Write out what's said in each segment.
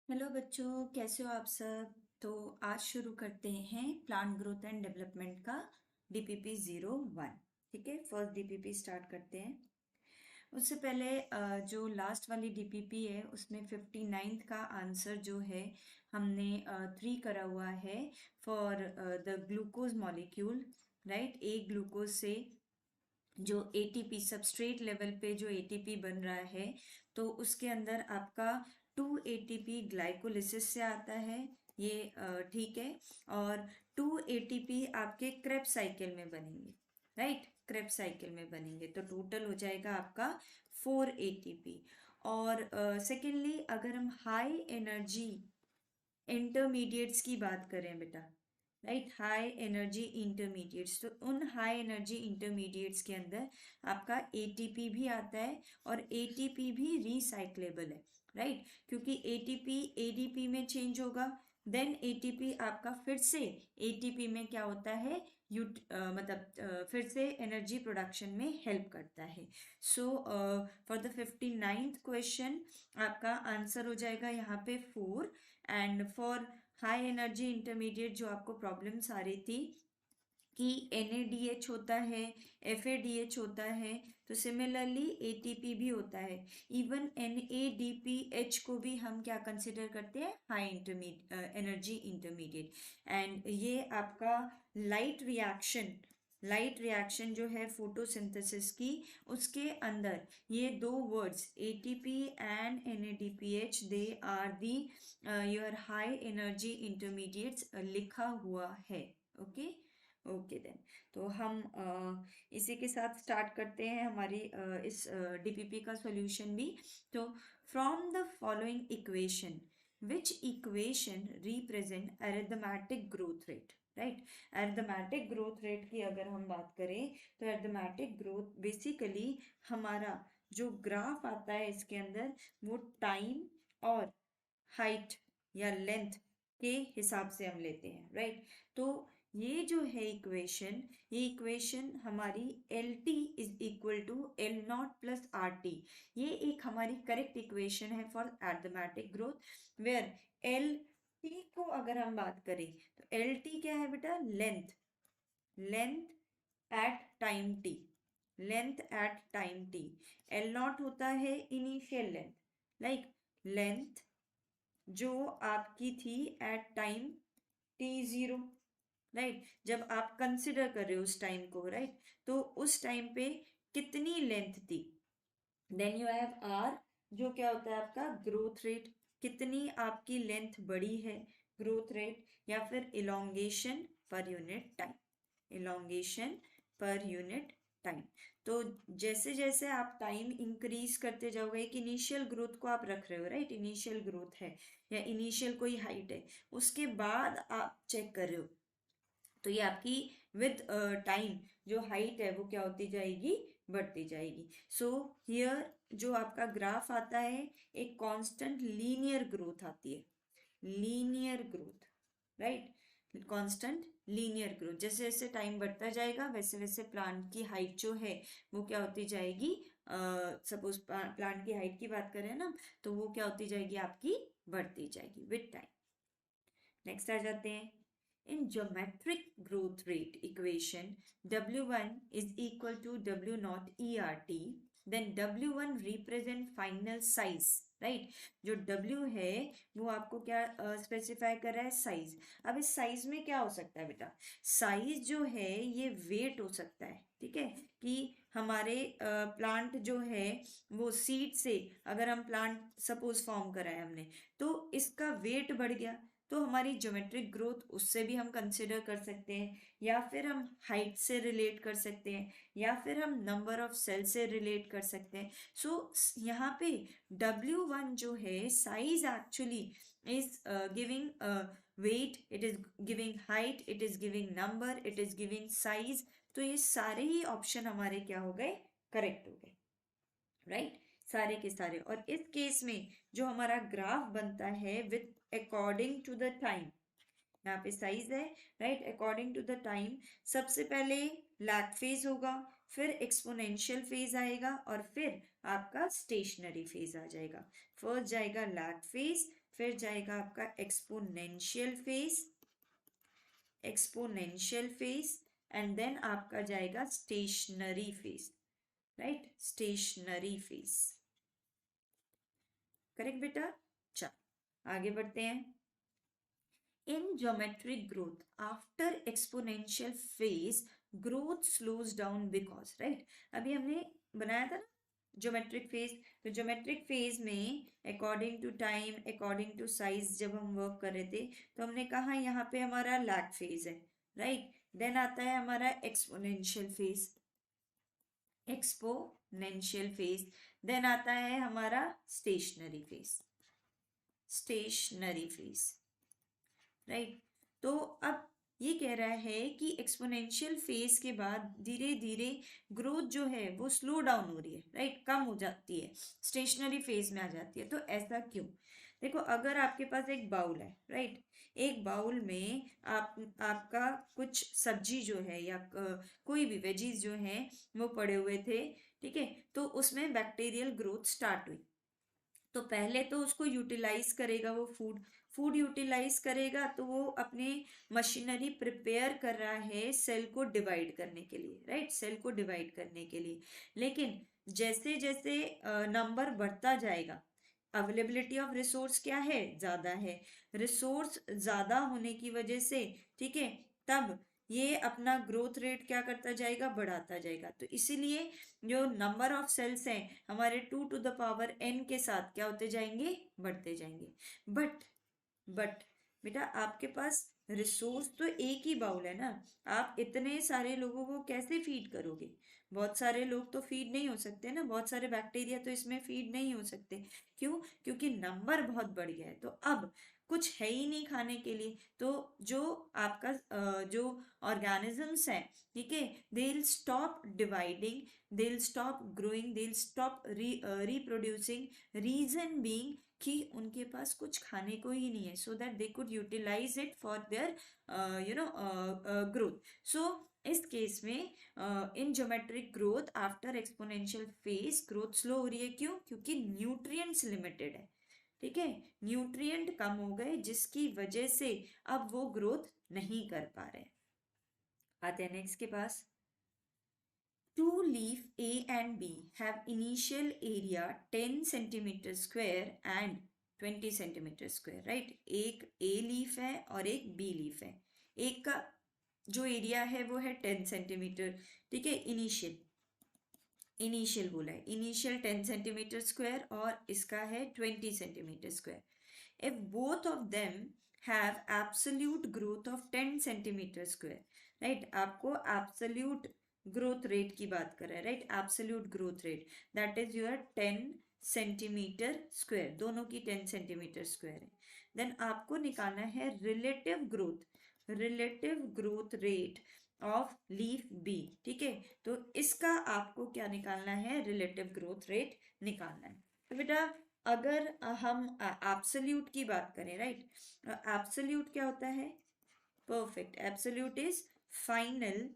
Hello बच्चों, कैसे हो आप सब। तो आज शुरू करते हैं प्लांट ग्रोथ एंड डेवलपमेंट का डीपीपी 01। ठीक है, फर्स्ट डीपीपी स्टार्ट करते हैं। उससे पहले जो लास्ट वाली डीपीपी है उसमें 59th का आंसर जो है हमने 3 करा हुआ है for the glucose molecule. Right, एक ग्लूकोज से जो एटीपी सबस्ट्रेट लेवल पे जो एटीपी बन रहा है, तो उसके अंदर आपका 2 एटीपी ग्लाइकोलिसिस से आता है। ये ठीक है। और 2 एटीपी आपके क्रेब साइकिल में बनेंगे। राइट, क्रेब साइकिल में बनेंगे तो टोटल हो जाएगा आपका 4 एटीपी। और सेकेंडली अगर हम हाई एनर्जी इंटरमीडिएट्स की बात करें बेटा, राइट, हाई एनर्जी इंटरमीडिएट्स, तो उन हाई एनर्जी इंटरमीडिएट्स के अंदर आपका एटीपी भी आता है और एटीपी भी रिसाइक्लेबल है। राइट, क्योंकि एटीपी एडीपी में चेंज होगा, देन एटीपी आपका फिर से एटीपी में क्या होता है, फिर से एनर्जी प्रोडक्शन में हेल्प करता है। So for the 59th question आपका आंसर हो जाएगा यहाँ पे 4। And for high energy intermediate जो आपको प्रॉब्लम्स आ रही थी कि NADH होता है, FADH होता है, तो सिमिलरली ATP भी होता है। इवन NADPH को भी हम क्या कंसिडर करते हैं, हाई एनर्जी इंटरमीडिएट। एंड ये आपका लाइट रिएक्शन जो है फोटोसिंथेसिस की, उसके अंदर ये दो words ATP and NADPH they are the your high energy intermediates लिखा हुआ है। ओके ओके देन, तो हम इसी के साथ स्टार्ट करते हैं हमारी इस डीपीपी का सॉल्यूशन भी। तो from the following equation which equation represent arithmetic growth rate. Right, arithmetic growth rate की अगर हम बात करें तो अरिथमेटिक ग्रोथ बेसिकली हमारा जो ग्राफ आता है इसके अंदर वो टाइम और हाइट या लेंथ के हिसाब से हम लेते हैं। राइट, तो ये जो है इक्वेशन, ये इक्वेशन हमारी L T is equal to L not plus R T, ये एक हमारी करेक्ट इक्वेशन है for arithmetic growth. Where L T को अगर हम बात करें तो एल टी क्या है बेटा, length, length at time T, length at time T. L not होता है इनिशियल लेंथ, लाइक लेंथ जो आपकी थी एट टाइम T0। राइट, जब आप कंसिडर कर रहे हो उस टाइम को, राइट, तो उस टाइम पे कितनी लेंथ थी। देन यू हैव आर, जो क्या होता है आपका ग्रोथ रेट, कितनी आपकी लेंथ बढ़ी है, ग्रोथ रेट, या फिर elongation per unit time, elongation per unit time. तो जैसे जैसे आप टाइम इंक्रीज करते जाओगे, एक इनिशियल ग्रोथ को आप रख रहे हो, राइट, इनिशियल ग्रोथ है या इनिशियल कोई हाइट है, उसके बाद आप चेक कर रहे हो, तो ये आपकी विद टाइम जो हाइट है वो क्या होती जाएगी, बढ़ती जाएगी। सो हियर जो आपका ग्राफ आता है, एक कांस्टेंट लीनियर ग्रोथ आती है, linear growth. Right, constant linear growth, जैसे जैसे टाइम बढ़ता जाएगा वैसे वैसे प्लांट की हाइट जो है वो क्या होती जाएगी, सपोज प्लांट की हाइट की बात करें ना, तो वो क्या होती जाएगी आपकी, बढ़ती जाएगी विद टाइम। नेक्स्ट आ जाते हैं, in geometric growth rate equation W1 is equal to W naught ERT, then W1 represent final size। Right, जो W है वो आपको क्या स्पेसिफाई कर रहा है, साइज। अब इस साइज में क्या हो सकता है बेटा, साइज जो है ये वेट हो सकता है। ठीक है, कि हमारे प्लांट जो है वो सीड से अगर हम प्लांट सपोज फॉर्म करा है हमने, तो इसका वेट बढ़ गया, तो हमारी ज्योमेट्रिक ग्रोथ उससे भी हम कंसिडर कर सकते हैं, या फिर हम हाइट से रिलेट कर सकते हैं, या फिर हम नंबर ऑफ सेल से रिलेट कर सकते हैं। सो यहाँ पे W1 जो है size actually is giving weight, it is giving height, it is giving number, it is giving size. तो ये सारे ही ऑप्शन हमारे क्या हो गए, करेक्ट हो गए। राइट, सारे के सारे। और इस केस में जो हमारा ग्राफ बनता है with according to the time, यहाँ पे साइज है, right, according to the time, सबसे पहले लैग फेज होगा, फिर एक्सपोनेंशियल फेज आएगा और फिर आपका स्टेशनरी फेज आ जाएगा। फर्स्ट जाएगा लैग फेज, फिर जाएगा आपका एक्सपोनेंशियल फेज एंड देन आपका जाएगा stationary phase, right, stationary phase. Correct बेटा। चल आगे बढ़ते हैं। In geometric growth, after exponential phase, growth slows down because, right? अभी हमने बनाया था ना ज्योमेट्रिक फेज, तो ज्योमेट्रिक फेज में according to time, according to size जब हम वर्क कर रहे थे तो हमने कहा यहाँ पे हमारा लैग फेज है, राइट। देन आता है हमारा एक्सपोनेंशियल फेज, देन आता है हमारा स्टेशनरी फेज, राइट। तो अब ये कह रहा है कि एक्सपोनेंशियल फेज के बाद धीरे धीरे ग्रोथ जो है वो स्लो डाउन हो रही है, राइट, कम हो जाती है, स्टेशनरी फेज में आ जाती है। तो ऐसा क्यों? देखो, अगर आपके पास एक बाउल है, राइट, एक बाउल में आपका कुछ सब्जी जो है या कोई भी वेजीज जो है वो पड़े हुए थे, ठीक है, तो उसमें बैक्टीरियल ग्रोथ स्टार्ट हुई। तो पहले तो उसको यूटिलाइज करेगा, वो फूड यूटिलाइज करेगा, तो वो अपने मशीनरी प्रिपेयर कर रहा है सेल को डिवाइड करने के लिए, राइट, सेल को डिवाइड करने के लिए। लेकिन जैसे जैसे नंबर बढ़ता जाएगा, अवेलेबिलिटी ऑफ रिसोर्स क्या है, ज्यादा है, रिसोर्स ज्यादा होने की वजह से, ठीक है, तब ये अपना ग्रोथ रेट क्या करता जाएगा, बढ़ाता जाएगा। तो इसीलिए जो नंबर ऑफ सेल्स हैं हमारे 2 to the power n के साथ क्या होते जाएंगे, बढ़ते जाएंगे। बट बेटा आपके पास रिसोर्स तो एक ही बाउल है ना, आप इतने सारे लोगों को कैसे फीड करोगे? बहुत सारे लोग तो फीड नहीं हो सकते ना, बहुत सारे बैक्टीरिया तो इसमें फीड नहीं हो सकते। क्यों? क्योंकि नंबर बहुत बढ़ गया है, तो अब कुछ है ही नहीं खाने के लिए। तो जो आपका जो ऑर्गेनिजम्स हैं, ठीक है, they will stop dividing, they will stop growing, they will stop reproducing, reason being कि उनके पास कुछ खाने को ही नहीं है, so that they could utilize it for their growth. So इस केस में in geometric growth after exponential phase growth slow हो रही है। क्यों? क्योंकि न्यूट्रिएंट्स लिमिटेड है, ठीक है, न्यूट्रिएंट कम हो गए जिसकी वजह से अब वो ग्रोथ नहीं कर पा रहे। आते हैं नेक्स्ट के पास। Two leaf A and B have initial area 10 centimeter square and 20 centimeter square, right? एक A लीफ है और एक B लीफ है। एक का जो एरिया है वो है 10 सेंटीमीटर, ठीक है, इनिशियल बोला है, इनिशियल 10 सेंटीमीटर स्क्वायर और इसका है 20 centimetre square. If both of them have absolute growth of 10 centimetre square, right, आपको एब्सोल्यूट ग्रोथ रेट की बात कर रहा है, right, absolute growth rate that is your 10 centimetre square, दोनों की 10 सेंटीमीटर स्क्वायर है। देन आपको निकालना है relative growth rate of leaf B, ठीक है। तो इसका आपको क्या निकालना है, रिलेटिव ग्रोथ रेट निकालना है। तो बेटा अगर हम एब्सोल्यूट की बात करें, राइट, एब्सोल्यूट क्या होता है, perfect, absolute is final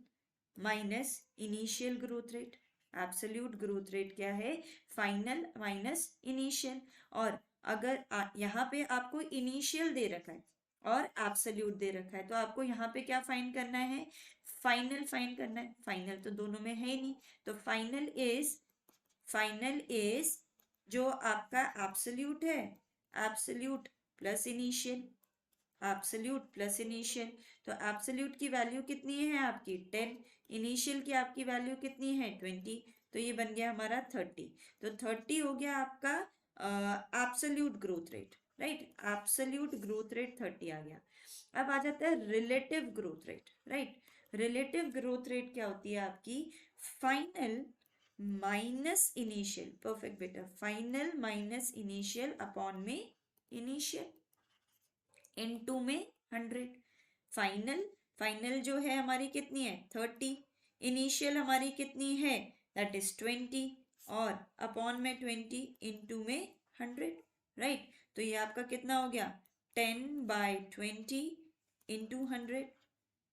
minus initial growth rate. Absolute growth rate क्या है, फाइनल माइनस इनिशियल। और अगर यहाँ पे आपको इनिशियल दे रखा है और एब्सोल्यूट दे रखा है, तो आपको यहाँ पे क्या फाइंड करना है, फाइनल फाइंड करना है। फाइनल तो दोनों में है ही नहीं, तो फाइनल इज जो आपका एब्सोल्यूट है, absolute plus initial, absolute plus initial. तो एब्सोल्यूट की वैल्यू कितनी है आपकी 10, इनिशियल की आपकी वैल्यू कितनी है 20, तो ये बन गया हमारा 30। तो 30 हो गया आपका absolute growth rate, right, absolute growth rate 30 आ गया। अब आ जाता है relative growth rate, right. Relative growth rate क्या होती है आपकी, फाइनल माइनस इनिशियल, परफेक्ट बेटा, फाइनल माइनस इनिशियल अपॉन में इनिशियल इनटू में 100। फाइनल जो है हमारी कितनी है 30, इनिशियल हमारी कितनी है दैट इज 20 और अपॉन में 20 इनटू में 100, राइट। तो ये आपका कितना हो गया 10/20 इंटू 100,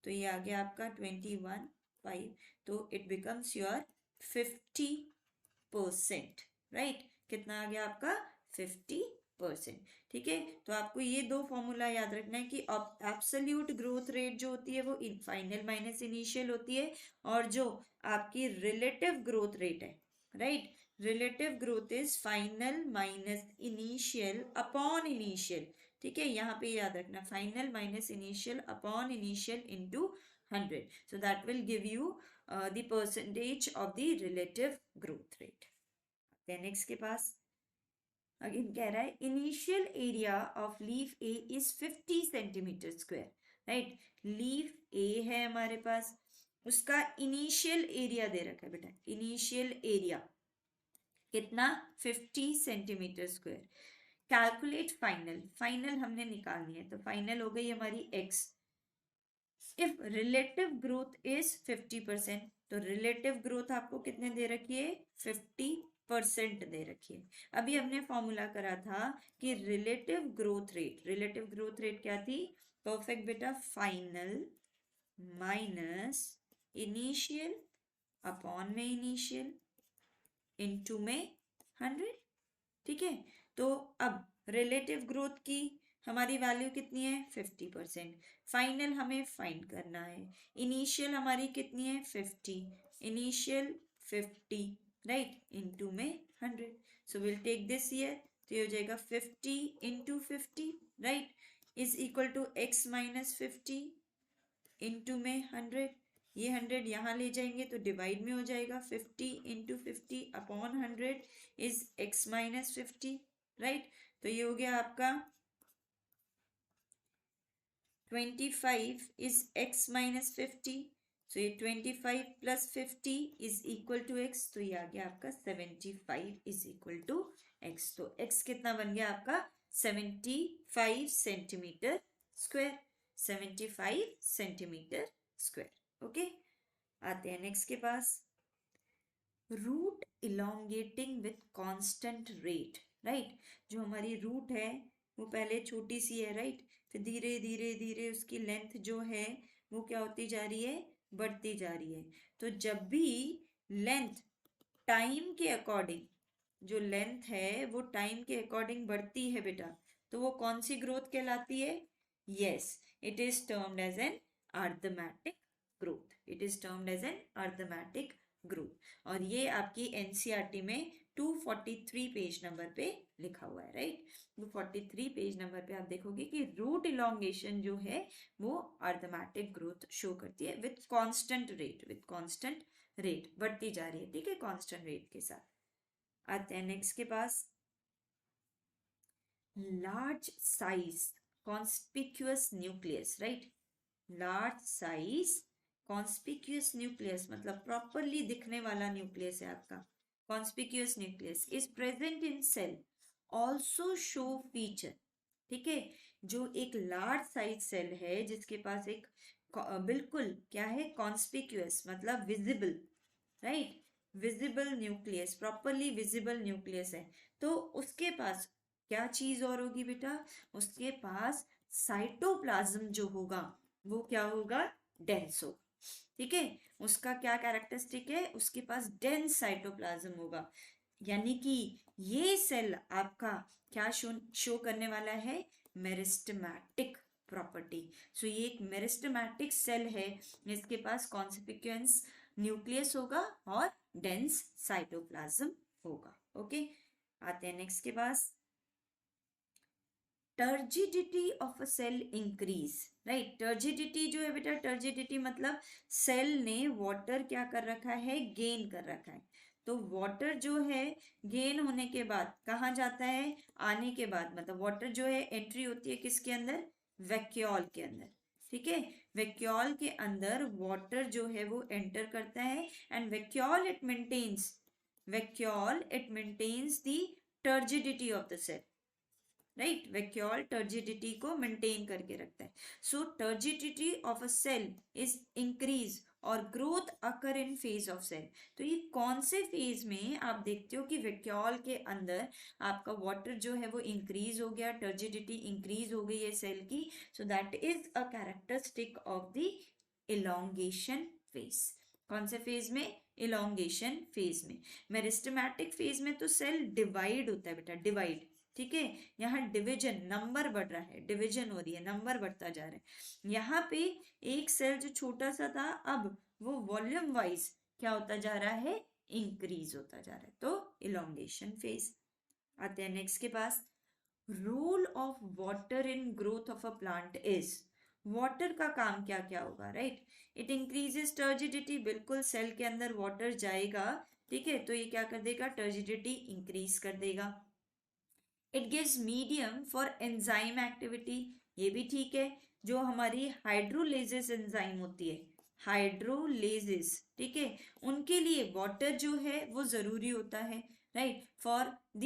तो ये आ गया आपका 21 5, तो इट बिकम्स योर 50%, राइट। कितना आ गया आपका 50%। ठीक है, तो आपको ये दो फॉर्मूला याद रखना है कि एब्सोल्यूट ग्रोथ रेट जो होती है वो फाइनल माइनस इनिशियल होती है, और जो आपकी रिलेटिव ग्रोथ रेट है, right, relative growth is final minus initial upon initial. ठीक है, यहाँ पे याद रखना, final minus initial upon initial into 100, so that will give you the percentage of the relative growth rate. then next के पास again कह रहा है initial area of leaf A is 50 centimetre square, right. Leaf A है हमारे पास, उसका initial area दे रखा है बेटा, इनिशियल एरिया कितना 50 centimetre square. Calculate final, final हमने निकालनी है, तो फाइनल हो गई हमारी x। If relative growth is 50%, तो रिलेटिव ग्रोथ आपको कितने दे रखी है 50% दे रखी है। अभी हमने फॉर्मूला करा था कि relative growth rate, relative growth rate क्या थी, परफेक्ट बेटा, फाइनल माइनस इनिशियल अपॉन में इनिशियल इनटू में 100। ठीक है, तो अब रिलेटिव ग्रोथ की हमारी वैल्यू कितनी है 50%, फाइनल हमें फाइंड करना है। इनिशियल हमारी कितनी है 50, इनिशियल 50, राइट, इनटू में 100, so will take this year, तो ये हो जाएगा 50 into 50, right, is equal to x minus 50 into में 100। ये 100 यहाँ ले जाएंगे तो डिवाइड में हो जाएगा, 50 into 50 upon 100 is x minus 50, right. तो ये हो गया आपका 25 इज x माइनस 50, सो ये 25 plus 50 is equal to x, तो ये आ गया आपका 75 इज इक्वल टू x। तो x कितना बन गया आपका 75 centimetre square, 75 centimetre square. Okay, आते हैं नेक्स्ट के पास, root elongating with constant rate, right. जो हमारी रूट है वो पहले छोटी सी है, राइट, फिर धीरे धीरे धीरे उसकी लेंथ जो है वो क्या होती जा रही है, बढ़ती जा रही है। तो जब भी लेंथ टाइम के अकॉर्डिंग, जो लेंथ है वो टाइम के अकॉर्डिंग बढ़ती है बेटा, तो वो कौन सी ग्रोथ कहलाती है, yes, it is termed as an arithmetic growth, it is termed as an arithmetic growth. और ये आपकी एनसीईआरटी में 243 पेज नंबर पे लिखा हुआ है, राइट। 243 पेज नंबर पे आप देखोगे कि रूट इलोंगेशन जो है वो अर्थमेटिक ग्रोथ शो करती है with constant rate, with constant rate बढ़ती जा रही है, ठीक है, कांस्टेंट रेट के साथ। आते हैं नेक्स्ट के पास, large size conspicuous nucleus, right. Large size conspicuous nucleus मतलब प्रॉपरली दिखने वाला न्यूक्लियस है आपका, conspicuous nucleus is present in cell also show feature. ठीक है, जो एक लार्ज साइज सेल है जिसके पास एक बिल्कुल क्या है कॉन्स्पिक्यूअस मतलब visible, right, visible nucleus, properly visible nucleus है, तो उसके पास क्या चीज और होगी बेटा, उसके पास साइटोप्लाज्म जो होगा वो क्या होगा, डेंस होगा। ठीक है, उसका क्या कैरेक्टरिस्टिक है, उसके पास डेंस साइटोप्लाज्म होगा, यानी कि ये सेल आपका क्या शो करने वाला है, मेरिस्टेमेटिक प्रॉपर्टी। सो ये एक मेरिस्टेमेटिक सेल है, इसके पास कॉन्स्पिक्यूअस न्यूक्लियस होगा और डेंस साइटोप्लाज्म होगा। ओके, आते हैं नेक्स्ट के पास, turgidity of a cell increase, right. Turgidity जो है बेटा, टर्जिडिटी मतलब सेल ने वाटर क्या कर रखा है, गेन कर रखा है। तो वाटर जो है गेन होने के बाद कहाँ जाता है, आने के बाद, मतलब वाटर जो है एंट्री होती है किसके अंदर, वैक्यूल के अंदर। ठीक है, वैक्यूल के अंदर वाटर जो है वो एंटर करता है, and vacuole it maintains, vacuole it maintains the turgidity of the cell, right. Vacuole turgidity को मेंटेन करके रखता है। So turgidity of a cell is increase और growth occur in phase of cell. तो ये कौन से फेज में आप देखते हो कि वैक्यूल के अंदर आपका वाटर जो है वो इंक्रीज हो गया, टर्जिडिटी इंक्रीज हो गई है सेल की, सो that is a characteristic of the elongation phase. कौन से फेज में? इलोंगेशन फेज में। मेरिस्टेमेटिक फेज में तो सेल डिवाइड होता है बेटा, डिवाइड, ठीक है। यहाँ डिवीजन, नंबर बढ़ रहा है, डिवीजन हो रही है, नंबर बढ़ता जा रहा है। यहाँ पे एक सेल जो छोटा सा था, अब वो वॉल्यूम वाइज क्या होता जा रहा है? इंक्रीज होता जा रहा है, तो इलोंगेशन फेज। आते हैं नेक्स्ट के पास। Role of water in growth of a plant is, water का काम क्या क्या होगा, राइट? इट इंक्रीजेस टर्जिडिटी, बिल्कुल सेल के अंदर वाटर जाएगा, ठीक है, तो ये क्या कर देगा? टर्जिडिटी इंक्रीज कर देगा। It gives medium for enzyme activity, ये भी ठीक है। जो हमारी हाइड्रोलेसिस एंजाइम होती है, हाइड्रोलेसिस, ठीक है, उनके लिए वाटर जो है वो जरूरी होता है, राइट, फॉर द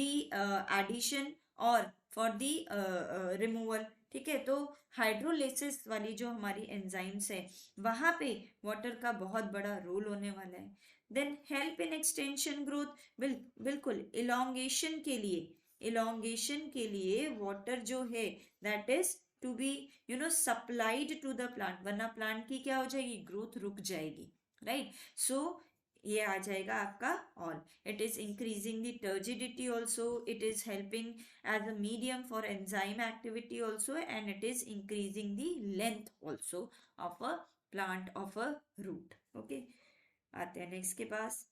एडिशन और फॉर द रिमूवल, ठीक है। तो हाइड्रोलेसिस वाली जो हमारी एंजाइम्स है, वहां पे वाटर का बहुत बड़ा रोल होने वाला है। Then help in extension growth, बिल्कुल इलोंगेशन के लिए, इलोंगेशन के लिए वाटर जो है that is to be supplied to the plant, वरना प्लांट की क्या हो जाएगी? ग्रोथ रुक जाएगी, राइट। सो ये आ जाएगा आपका all. It is increasing the turgidity also, it is helping as a medium for enzyme activity also, and it is increasing the length also of a plant, of a root. Okay, आते हैं next के पास।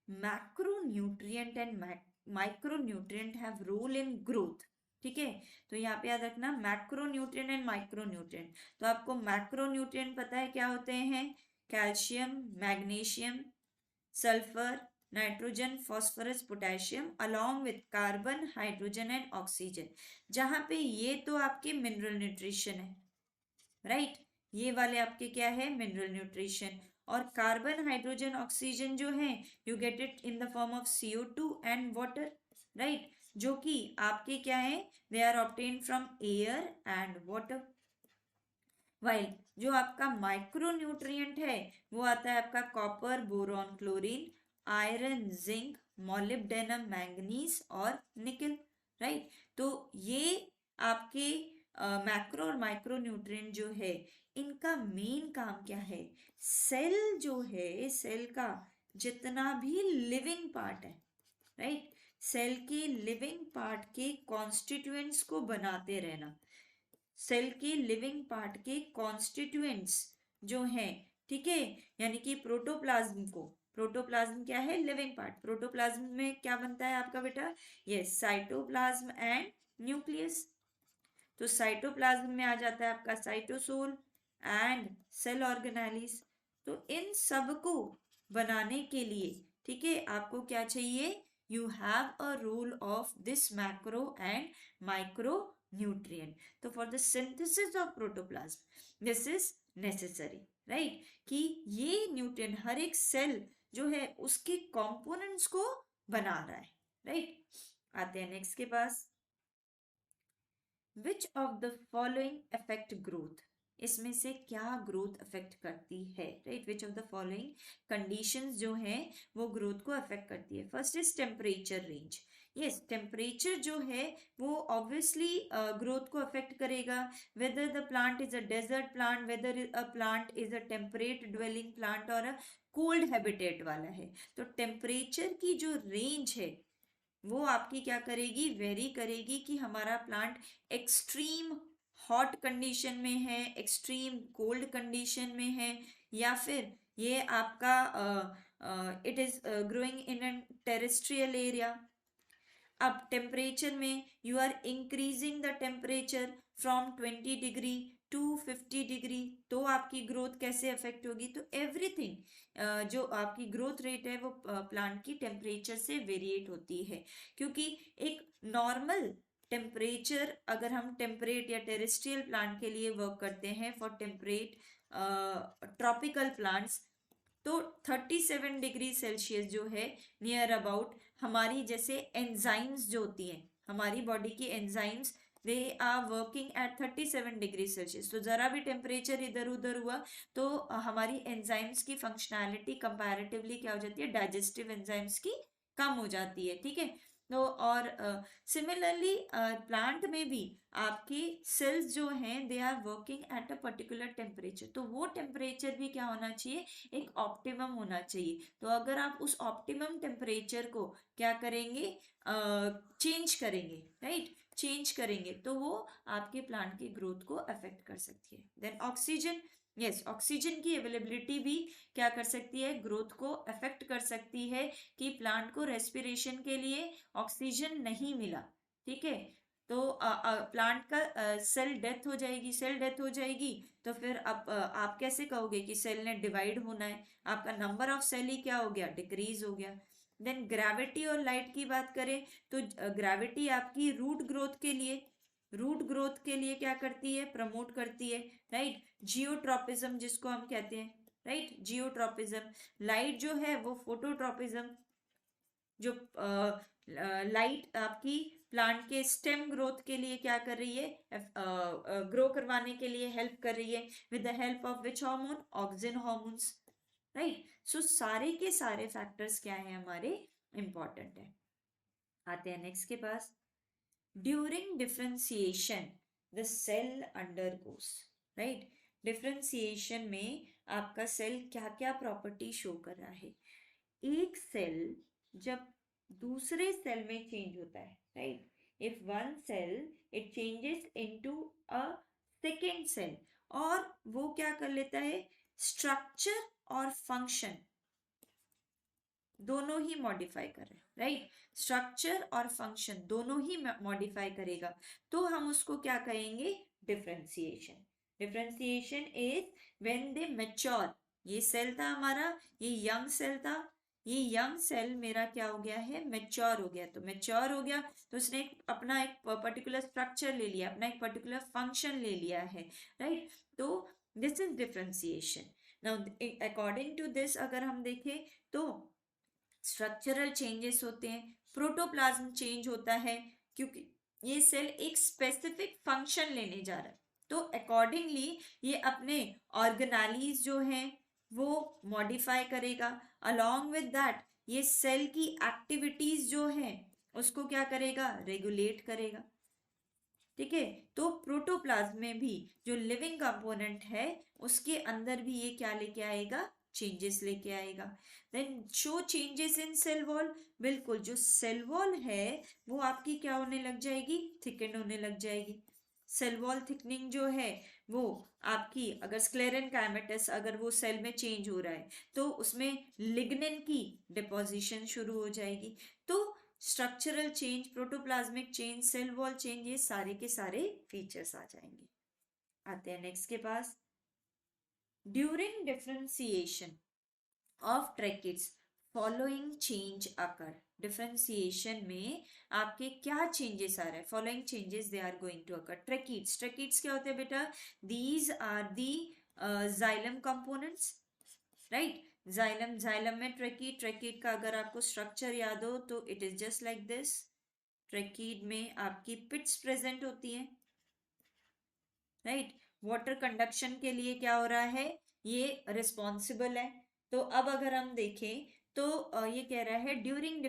Macronutrient and micronutrient have role in growth, ठीक है। तो यहाँ पे याद रखना मैक्रोन्यूट्रिएंट एंड माइक्रोन्यूट्रिएंट। तो आपको मैक्रोन्यूट्रिएंट पता है क्या होते हैं? Calcium, magnesium, sulphur, nitrogen, phosphorus, potassium, along with carbon, hydrogen and oxygen. जहां पे ये तो आपके मिनरल न्यूट्रिशन है, राइट, ये वाले आपके क्या है? Mineral nutrition. और कार्बन, हाइड्रोजन, ऑक्सीजन जो है you get it in the form of CO2 and water, right, जो कि आपके क्या है? They are obtain from air and water. While जो आपका माइक्रोन्यूट्रिएंट है वो आता है आपका copper, boron, chlorine, iron, zinc, molybdenum, manganese और निकल, राइट। तो ये आपके मैक्रो और माइक्रो न्यूट्रिएंट जो है इनका मेन काम क्या है? सेल जो है, सेल का जितना भी लिविंग पार्ट है, राइट, सेल के लिविंग पार्ट के कॉन्स्टिट्यूएंट्स को बनाते रहना। सेल के लिविंग पार्ट के कॉन्स्टिट्यूएंट्स जो हैं, ठीक है, यानी कि प्रोटोप्लाज्म को, प्रोटोप्लाज्म क्या है? Living part. प्रोटोप्लाज्म में क्या बनता है आपका बेटा? Yes, cytoplasm and nucleus. तो साइटोप्लाज्म में आ जाता है आपका साइटोसोल एंड सेल ऑर्गेनेलिस। तो इन सब को बनाने के लिए, ठीक है, आपको क्या चाहिए? You have a role of this macro and micro nutrient. तो for the synthesis of protoplasm this is necessary, right, कि ये न्यूट्रिएंट हर एक सेल जो है उसके कंपोनेंट्स को बना रहा है, राइट। आते हैं नेक्स्ट के पास। Which of the following affect growth, इसमें से क्या ग्रोथ अफेक्ट करती है, right. Which of the following conditions जो है वो ग्रोथ को अफेक्ट करती है? First is temperature range. Yes, temperature जो है वो ऑब्वियसली ग्रोथ को अफेक्ट करेगा। Whether the plant is a desert plant, whether a plant is a temperate dwelling plant और अ कोल्ड हैबिटेट वाला है, तो टेम्परेचर की जो रेंज है वो आपकी क्या करेगी? वेरी करेगी कि हमारा प्लांट एक्सट्रीम हॉट कंडीशन में है, एक्सट्रीम कोल्ड कंडीशन में है, या फिर ये आपका it is growing in an terrestrial area. अब टेम्परेचर में you are increasing the temperature from 20 degree to 50 degree, तो आपकी ग्रोथ कैसे अफेक्ट होगी? तो एवरीथिंग जो आपकी ग्रोथ रेट है वो प्लांट की टेम्परेचर से वेरिएट होती है, क्योंकि एक नॉर्मल टेम्परेचर, अगर हम टेम्परेट या टेरेस्ट्रियल प्लांट के लिए वर्क करते हैं फॉर टेम्परेट ट्रॉपिकल प्लांट्स, तो 37 डिग्री सेल्सियस जो है नियर अबाउट हमारी जैसे एंजाइम्स जो होती हैं, हमारी बॉडी की enzymes, they are working at 37 degree Celsius. तो जरा भी टेम्परेचर इधर उधर हुआ तो हमारी एंजाइम्स की फंक्शनैलिटी कंपैरेटिवली क्या हो जाती है? डाइजेस्टिव एंजाइम्स की कम हो जाती है, ठीक है। तो और सिमिलरली प्लांट में भी आपके सेल्स जो हैं they are working at a particular temperature, तो वो टेम्परेचर भी क्या होना चाहिए, एक ऑप्टिमम होना चाहिए। तो अगर आप उस ऑप्टिमम टेम्परेचर को क्या करेंगे, चेंज करेंगे, राइट, चेंज करेंगे, तो वो आपके प्लांट की ग्रोथ को अफेक्ट कर सकती है। देन ऑक्सीजन, यस, ऑक्सीजन की अवेलेबिलिटी भी क्या कर सकती है, ग्रोथ को अफेक्ट कर सकती है, कि प्लांट को रेस्पिरेशन के लिए ऑक्सीजन नहीं मिला, ठीक है, तो प्लांट का सेल डेथ हो जाएगी, सेल डेथ हो जाएगी, तो फिर आप कैसे कहोगे कि सेल ने डिवाइड होना है, आपका नंबर ऑफ सेल ही क्या हो गया, डिक्रीज हो गया। देन ग्रेविटी और लाइट की बात करें तो ग्रेविटी आपकी रूट ग्रोथ के लिए क्या करती है, प्रमोट करती है, राइट, जियोट्रोपिज्म जिसको हम कहते हैं, राइट, जियोट्रोपिज्म। लाइट जो है वो फोटोट्रोपिज्म, जो लाइट आपकी प्लांट के स्टेम ग्रोथ के लिए क्या कर रही है, ग्रो करवाने के लिए हेल्प कर रही है, with the help of which hormone, auxin hormones, right. So सारे के सारे फैक्टर्स क्या है हमारे, इंपॉर्टेंट है। आते हैं नेक्स्ट के पास, during differentiation the cell undergoes, right, differentiation में आपका सेल क्या क्या प्रॉपर्टी शो कर रहा है। एक सेल जब दूसरे सेल में चेंज होता है, right, if one cell it changes into a second cell, और वो क्या कर लेता है, स्ट्रक्चर और फंक्शन दोनों ही मॉडिफाई कर रहे हैं, राइट, स्ट्रक्चर और फंक्शन दोनों ही मॉडिफाई करेगा, तो हम उसको क्या कहेंगे, differentiation. Differentiation is when they mature, ये सेल था हमारा, ये यंग सेल था, ये यंग सेल मेरा क्या हो गया है, मैच्योर हो गया, तो मैच्योर हो गया तो उसने अपना एक पर्टिकुलर स्ट्रक्चर ले लिया, अपना एक पर्टिकुलर फंक्शन ले लिया है, राइट, तो this is differentiation. Now according to this अगर हम देखें तो स्ट्रक्चरल चेंजेस होते हैं, प्रोटोप्लाज्म चेंज होता है, क्योंकि ये सेल एक स्पेसिफिक फंक्शन लेने जा रहा है, तो अकॉर्डिंगली ये अपने ऑर्गेनालीज जो हैं वो मॉडिफाई करेगा, अलोंग विद दैट ये सेल की एक्टिविटीज जो हैं उसको क्या करेगा, रेगुलेट करेगा, ठीक है। तो प्रोटोप्लाज्म में भी जो लिविंग कंपोनेंट है उसके अंदर भी ये क्या लेके आएगा, चेंजेस लेके आएगा। Then show changes in cell wall, बिल्कुल जो सेल वॉल है वो आपकी क्या होने लग जाएगी, थिकन होने लग जाएगी। सेल वॉल थिकनिंग जो है वो आपकी, अगर स्क्लेरन काइमेटस अगर वो सेल में चेंज हो रहा है तो उसमें लिग्निन की डिपोजिशन शुरू हो जाएगी, तो structural change, protoplasmic change, cell wall change, ये सारे के सारे फीचर्स आ जाएंगे। आते हैं नेक्स्ट के पास, during differentiation of tracheids following change occur, differentiation में आपके क्या चेंजेस आ रहे हैं, following changes they are going to occur. Tracheids, tracheids क्या होते हैं बेटा, these are the xylem components, right, xylem, xylem में ट्रैकीड, ट्रैकीड का अगर आपको स्ट्रक्चर याद हो तो it is just like this, tracheid में आपकी पिट्स प्रेजेंट होती हैं, राइट, वाटर कंडक्शन के लिए क्या हो रहा है, ये रिस्पॉन्सिबल है। तो अब अगर हम देखें तो ये कह रहा है during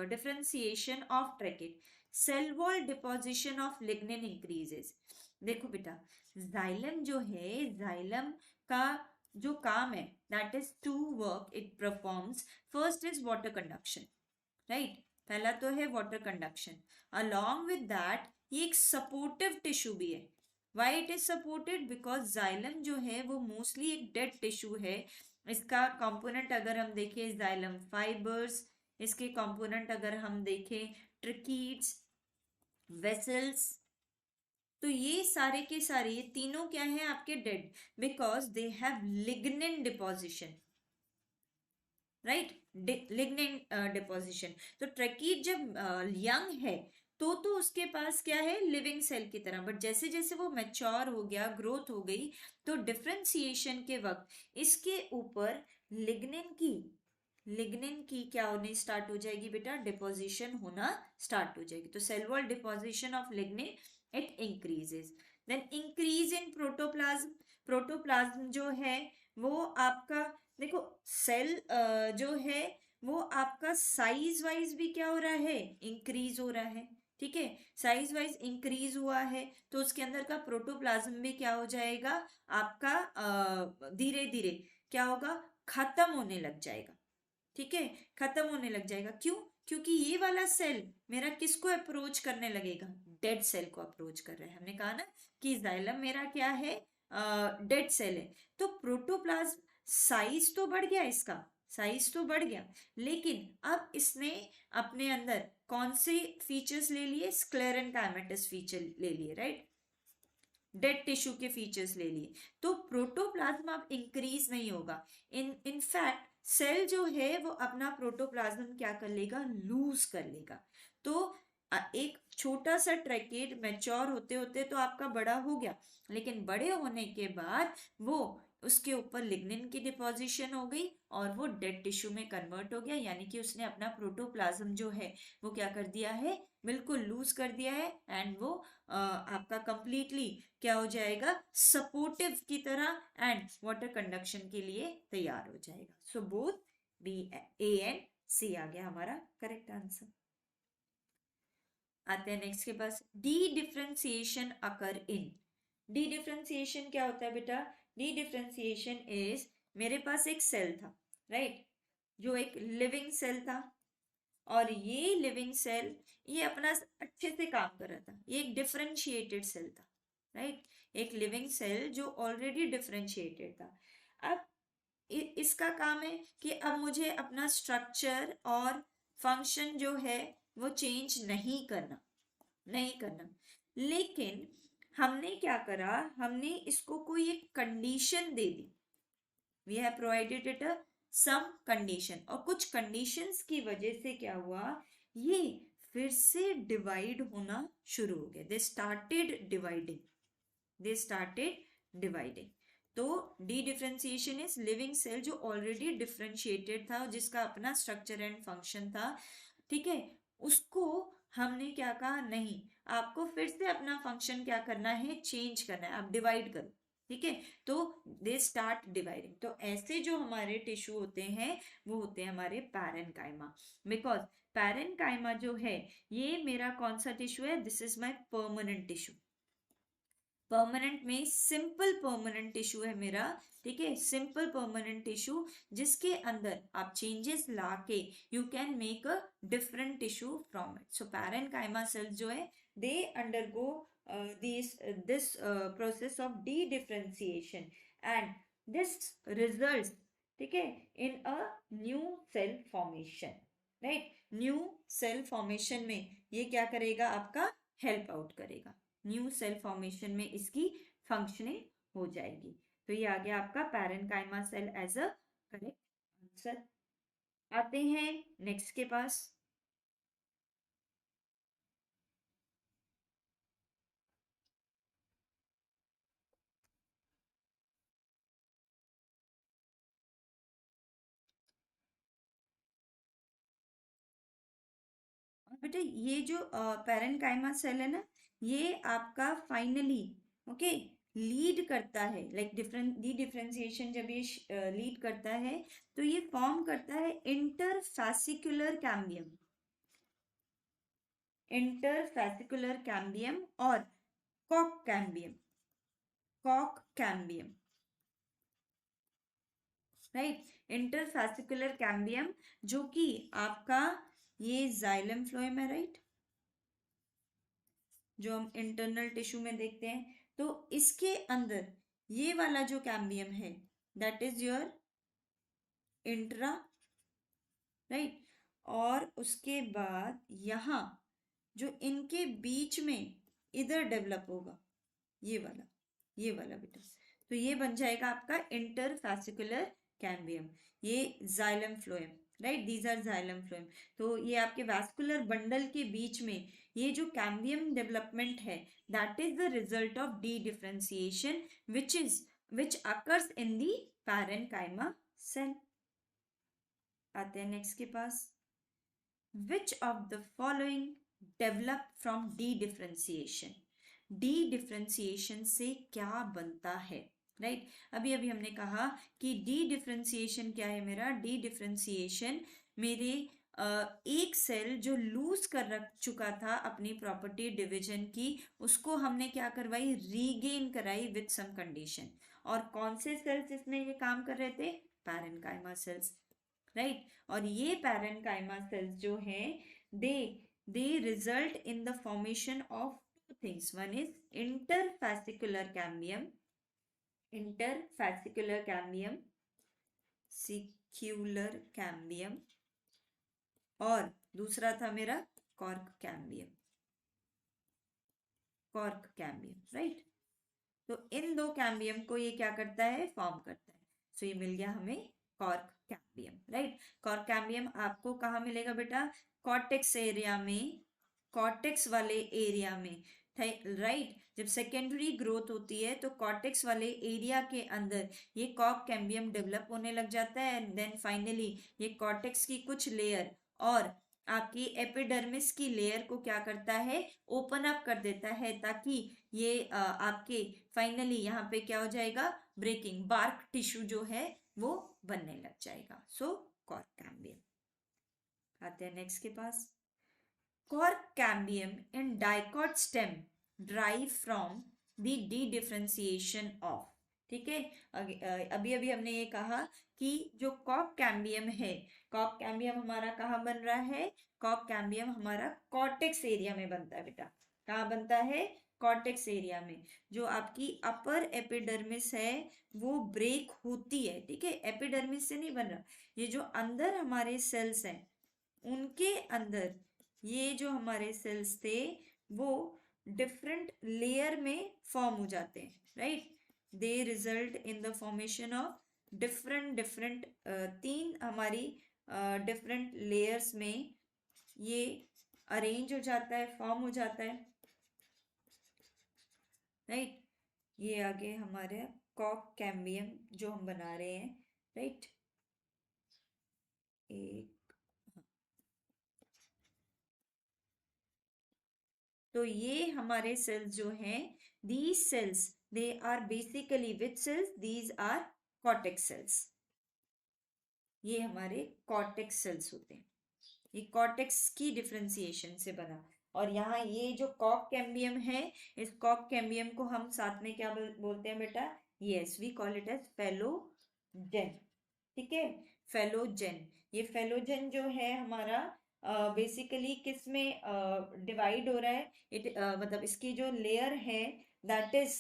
differentiation of tracheid cell wall deposition of lignin increases. देखो बेटा, जाइलम जो है, जाइलम का जो काम है that is to work it performs, first is water conduction, right, पहला तो है water conduction, along with that ये एक सपोर्टिव टिश्यू भी है। Why it is supported, because xylem जो है वो मोस्टली एक डेड टिश्यू है, इसका कंपोनेंट अगर हम देखें जाइलम फाइबर्स, इसके कंपोनेंट अगर हम देखें ट्रिकीड्स, वेसल्स, तो ये सारे के सारे ये तीनों क्या हैं आपके dead, because they have lignin deposition, right, lignin deposition. तो ट्रैकीड जब यंग है तो उसके पास क्या है, लिविंग सेल की तरह, बट जैसे जैसे वो मैच्योर हो गया, ग्रोथ हो गई, तो डिफरेंशिएशन के वक्त इसके ऊपर लिग्निन की क्या होने स्टार्ट हो जाएगी बेटा, डिपोजिशन होना स्टार्ट हो जाएगी, तो cell wall deposition of lignin it increases. Then increase in protoplasm, protoplasm जो है वो आपका, देखो सेल जो है वो आपका साइज वाइज भी क्या हो रहा है, इंक्रीज हो रहा है। ठीक है, साइज वाइज इंक्रीज हुआ है तो उसके अंदर का प्रोटोप्लाज्म भी क्या हो जाएगा आपका, धीरे धीरे क्या होगा, खत्म होने लग जाएगा। ठीक है, खत्म होने लग जाएगा। क्यों? क्योंकि ये वाला सेल मेरा किसको अप्रोच करने लगेगा, डेड सेल को अप्रोच कर रहा है। हमने कहा ना कि जाइलम मेरा क्या है, डेड सेल है। तो प्रोटोप्लाज्म साइज तो बढ़ गया, इसका साइज तो बढ़ गया, लेकिन अब इसने अपने अंदर कौन से फीचर्स ले लिए, स्क्लेरेंकाइमेटस फीचर ले लिए, राइट, डेड टिश्यू के फीचर्स ले लिए। तो प्रोटोप्लाज्म अब इंक्रीज नहीं होगा, इनफैक्ट सेल जो है वो अपना प्रोटोप्लाज्म क्या कर लेगा, लूज कर लेगा। तो एक छोटा सा ट्रैकेट मैच्योर होते होते तो आपका बड़ा हो गया, लेकिन बड़े होने के बाद वो उसके ऊपर लिग्निन की डिपोजिशन हो गई और वो डेड टिश्यू में कन्वर्ट हो गया, यानी कि उसने अपना प्रोटोप्लाज्म जो है वो क्या कर दिया है, बिल्कुल लूज कर दिया है। एंड वो आपका कंप्लीटली क्या हो जाएगा, सपोर्टिव की तरह एंड वाटर कंडक्शन के लिए तैयार हो जाएगा। So both B, A and C आ गया हमारा करेक्ट आंसर। आते हैं नेक्स्ट के पास, dedifferentiation occur in. Dedifferentiation क्या होता है बेटा, डी डिफ्रेंसिएशन इज, मेरे पास एक सेल था, राइट, जो एक लिविंग सेल था, और ये लिविंग सेल ये अपना अच्छे से काम कर रहा था, ये एक डिफरेंशिएटेड सेल था, राइट, एक लिविंग सेल जो ऑलरेडी डिफरेंशिएटेड था। अब इसका काम है कि अब मुझे अपना स्ट्रक्चर और फंक्शन जो है वो चेंज नहीं करना, नहीं करना। लेकिन हमने क्या करा, हमने इसको कोई एक कंडीशन दे दी, we have provided it a some condition, और कुछ कंडीशंस की वजह से क्या हुआ, ये फिर से डिवाइड होना शुरू हो गया, they started dividing, they started dividing. तो dedifferentiation is living cell जो ऑलरेडी डिफरेंशिएटेड था, जिसका अपना स्ट्रक्चर एंड फंक्शन था, ठीक है, उसको हमने क्या कहा, नहीं, आपको फिर से अपना फंक्शन क्या करना है, चेंज करना है, आप डिवाइड करो। ठीक है, तो दे स्टार्ट डिवाइडिंग। तो ऐसे जो हमारे टिश्यू होते हैं वो होते हैं हमारे पैरेन्काइमा, बिकॉज पैरेन्काइमा जो है ये मेरा कौन सा टिश्यू है, this is my permanent tissue. Permanent में सिंपल परमानेंट टिश्यू है मेरा, ठीक है, सिंपल परमानेंट टिश्यू जिसके अंदर आप चेंजेस लाके you can make a different tissue from it. So parenchyma cells जो है they undergo this process of de-differentiation and this results, ठीक है, in a new cell formation, right, new cell formation में ये क्या करेगा, आपका हेल्प आउट करेगा, न्यू सेल फॉर्मेशन में इसकी फंक्शनिंग हो जाएगी। तो ये आ गया आपका parenchyma cell as a correct answer. आते हैं नेक्स्ट के पास, बेटा ये जो पैरेन्काइमा सेल है ना, ये आपका फाइनली ओके लीड करता है, लाइक डिफरेंट डी डिफरेंशिएशन जब ये लीड करता है तो ये फॉर्म करता है इंटरफैसिकुलर कैम्बियम, इंटरफैसिकुलर कैम्बियम और Kock cambium, Kock cambium, right, इंटरफैसिकुलर cambium जो कि आपका ये जाइलम फ्लोएम है, राइट, जो हम इंटरनल टिश्यू में देखते हैं। तो इसके अंदर ये वाला जो कैम्बियम है that is your intra, right, और उसके बाद यहाँ जो इनके बीच में इधर डेवलप होगा ये वाला, ये वाला बेटा, तो ये बन जाएगा आपका इंटरफैसिकुलर कैम्बियम, ये xylem phloem, right, these are xylem phloem. तो ये आपके वैस्कुलर बंडल के बीच में ये जो कैम्बियम डेवलपमेंट है that is the result of dedifferentiation which occurs in the parenchyma cell. आते हैं नेक्स्ट के पास, which of the following develop from dedifferentiation, dedifferentiation से क्या बनता है, राइट, अभी अभी हमने कहा कि डी डिफरेंशिएशन क्या है मेरा, डी डिफरेंशिएशन मेरे एक सेल जो लूज कर रख चुका था अपनी प्रॉपर्टी डिवीजन की, उसको हमने क्या करवाई, रीगेन कराई विथ सम कंडीशन। और कौन से सेल्स इसमें ये काम कर रहे थे, पैरेन्काइमा सेल्स, राइट। और ये पैरेन्काइमा सेल्स जो हैं, they they result in the formation of two things. One is interfascicular cambium, interfascicular cambium, circular cambium, और दूसरा था मेरा cork cambium, cork cambium, right. तो इन दो कैम्बियम को ये क्या करता है, फॉर्म करता है। सो ये मिल गया हमें cork cambium, right. Cork cambium आपको कहाँ मिलेगा बेटा, कॉर्टेक्स एरिया में, कॉर्टेक्स वाले एरिया में, राइट। जब सेकेंडरी ग्रोथ होती है तो कॉर्टेक्स वाले एरिया के अंदर ये कॉर्क कैम्बियम डेवलप होने लग जाता है, एंड देन फाइनली ये कॉर्टेक्स की कुछ लेयर और आपकी एपिडर्मिस की लेयर को क्या करता है, ओपन अप कर देता है, ताकि ये आपके फाइनली यहाँ पे क्या हो जाएगा, ब्रेकिंग, बार्क टिश्यू जो है वो बनने लग जाएगा। सो कॉर्क कैम्बियम। आते हैं नेक्स्ट के पास। Cork cambium in dicot stem derive from the de-differentiation of, ठीक है। अभी अभी हमने ये कहा कि जो कॉर्क कैम्बियम है, कॉर्क कैम्बियम हमारा कहाँ बन रहा है, कॉर्क कैम्बियम हमारा कॉर्टेक्स एरिया में बनता है बेटा। कहाँ बनता है, कॉर्टेक्स एरिया में। जो आपकी अपर एपिडर्मिस है वो ब्रेक होती है, ठीक है, एपिडर्मिस से नहीं बन रहा। ये जो अंदर हमारे सेल्स हैं उनके अंदर ये जो हमारे सेल्स थे वो डिफरेंट लेयर में फॉर्म हो जाते हैं, right. They result in the formation of different different, तीन हमारी डिफरेंट लेयर्स में ये अरेंज हो जाता है, फॉर्म हो जाता है, राइट। ये आगे हमारे कॉर्क कैम्बियम जो हम बना रहे हैं, राइट। एक, तो ये हमारे सेल्स जो हैं, these cells they are basically which cells, these are cortex cells। ये हमारे कॉर्टेक्स सेल्स होते हैं, ये कॉर्टेक्स की डिफरेंशिएशन से बना। और यहाँ ये जो कॉर्क कैम्बियम है, इस कॉर्क कैम्बियम को हम साथ में क्या बोलते हैं बेटा, yes we call it as phellogen, ठीक है, फेलोजेन। ये फेलोजेन जो है हमारा बेसिकली किस में डिवाइड हो रहा है, मतलब इसकी जो लेयर है that is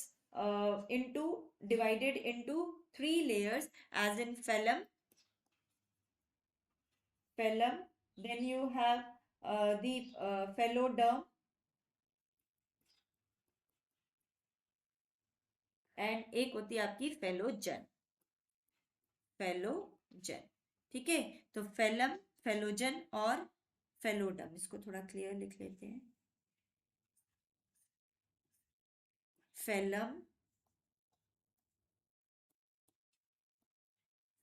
into, divided into three layers, as in phellem, phellem, then you have the phelloderm, and एक होती है आपकी फेलोजन, फेलोजन, ठीक है। तो फेलम, फेलोजन और फेलोडम, इसको थोड़ा क्लियर लिख लेते हैं। फेलम,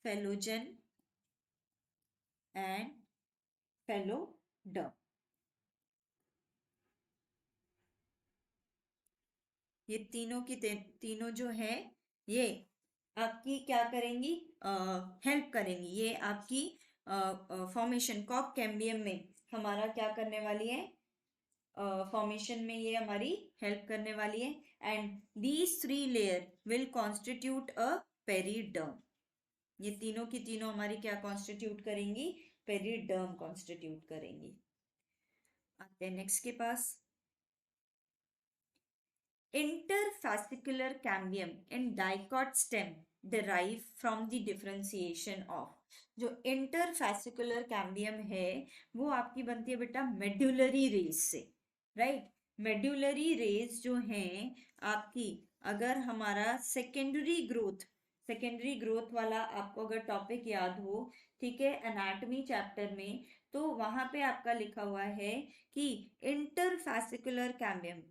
फेलोजन एंड फेलोडम, ये तीनों की तीनों जो है ये आपकी क्या करेंगी, हेल्प करेंगी। ये आपकी फॉर्मेशन कॉर्क कैम्बियम में हमारा क्या करने वाली है, फॉर्मेशन में ये हमारी हेल्प करने वाली है। And these three layer will constitute a periderm. ये तीनों की तीनों हमारी क्या कॉन्स्टिट्यूट करेंगी, पेरिडर्म कॉन्स्टिट्यूट करेंगी। आते हैं नेक्स्ट के पास। Interfascicular cambium in dicot stem derive from the differentiation of, जो इंटरफैसिकुलर कैम्बियम है वो आपकी बनती है बेटा मेड्यूलरी रेज से, राइट। मेड्यूलरी रेज जो हैं आपकी, अगर हमारा सेकेंडरी ग्रोथ वाला आपको अगर टॉपिक याद हो, ठीक है, एनाटॉमी चैप्टर में, तो वहां पे आपका लिखा हुआ है कि इंटरफैसिकुलर कैम्बियम,